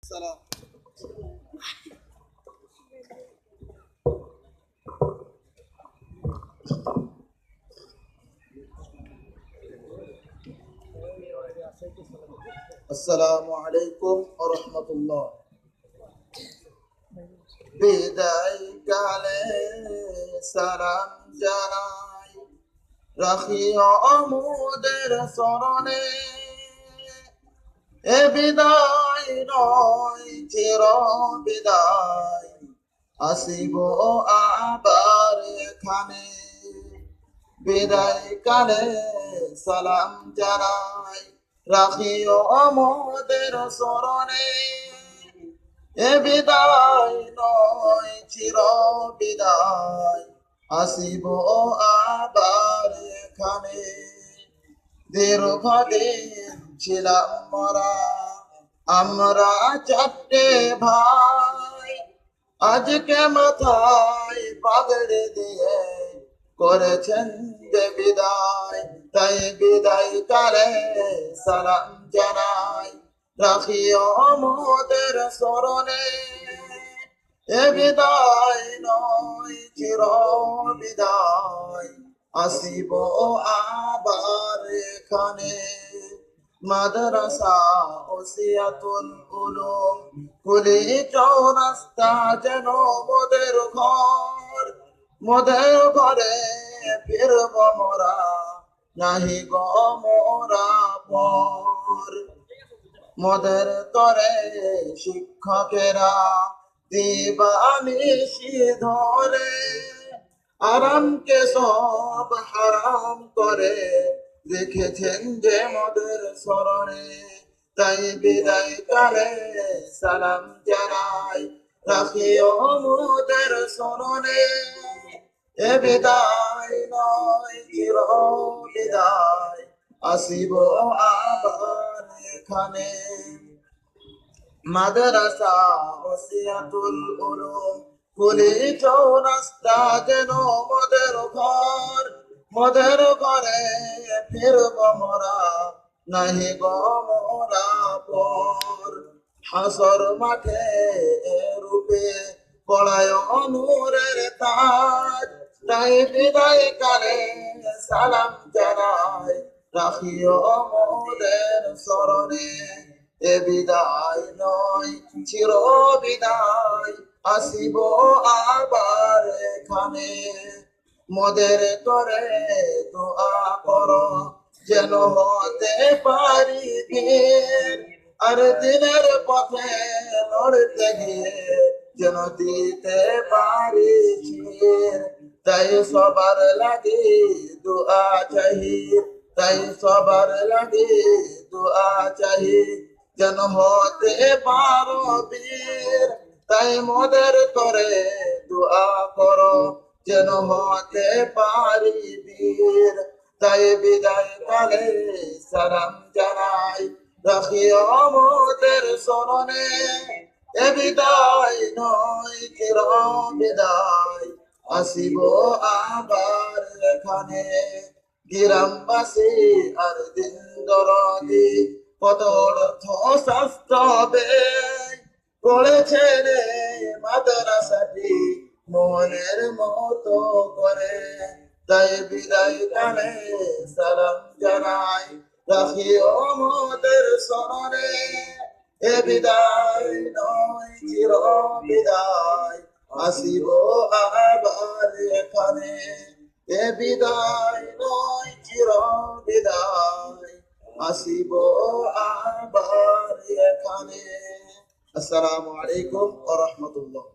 সালাম। আসসালামু আলাইকুম ওয়া রাহমাতুল্লাহ। বিদায় কালে সালাম জানাই, রাখিও মোদের স্মরণে। এ বিদায় নয় চির বিদায়, আসিব আবার এখানে। বিদায় কালে সালাম জানাই, রাখিও মোদের স্মরণে। এ বিদায় নয় চির বিদায়, আসিব আবার এখানে। দীর্ঘদিন ছিলাম মরা আমরা চারটে ভাই, আজকে মাথায় পাগড়ি দিয়ে করেছেন যে বিদায়। তাই বিদায় কালে সালাম জানাই, রাখিও মোদের স্মরণে। এ বিদায় নয় চির বিদায়, আসিব আবার এখানে। মাদ্রাসা ওসিয়াতুল উলুম কুলি চৌরাস্তা যেন মোদের ঘর। মোদের ঘরে ফিরব মোরা, নাহি গো মোরা পর। মোদের তরে শিক্ষকেরা দিবানিশি ধরে, আরামকে সব হারাম করে রেখেছেন যে মোদের স্মরণে। তাই বিদায় কালে সালাম জানাই, রাখিও মোদের স্মরণে। এ বিদায় নয় চির বিদায়, আসিব আবার এখানে। মাদ্রাসা ওসিয়াতুল উলুম কুলি চৌরাস্তা যেন মোদের ঘর। মোদের ঘরে ফিরব মোরা, নাহি গো মোরা পর। হাসর মাঠে রূপে পড়ায় নূরের তাজ। তাই বিদায় কালে সালাম জানাই, রাখিও মোদের স্মরণে। এ বিদায় নয় চির বিদায়, আসিব আবার এখানে। মোদের তরে দোয়া করো যেন হতে পারি বীর, আর দিনের পথে লড়তে গিয়ে যেন দিতে পারি চির। তাই সবার লাগে দোয়া চাহি, তাই সবার লাগে দোয়া চাহি, যেন হতে পারো বীর। তাই মোদের তরে দোয়া করো যেন হতে পারি বীর। তাই বিদায় কালে সালাম জানাই, রাখিও মোদের স্মরণে। এ বিদায় নয় চির বিদায়, আসিব আবার এখানে। গ্রামবাসী আর দিন দরদি কত অর্থ শাস্ত্র ব্যয় করেছেন মাদ্রাসাটি মনের মতো করে। তাই বিদায় কালে সালাম জানাই, রাখিও মোদের স্মরণে। এ বিদায় নয় চির বিদায়, আসিব আবার এখানে। এ বিদায় নয় চির বিদায়, আসিব আবার এখানে। আসসালামু আলাইকুম ওয়া রাহমাতুল্লাহ।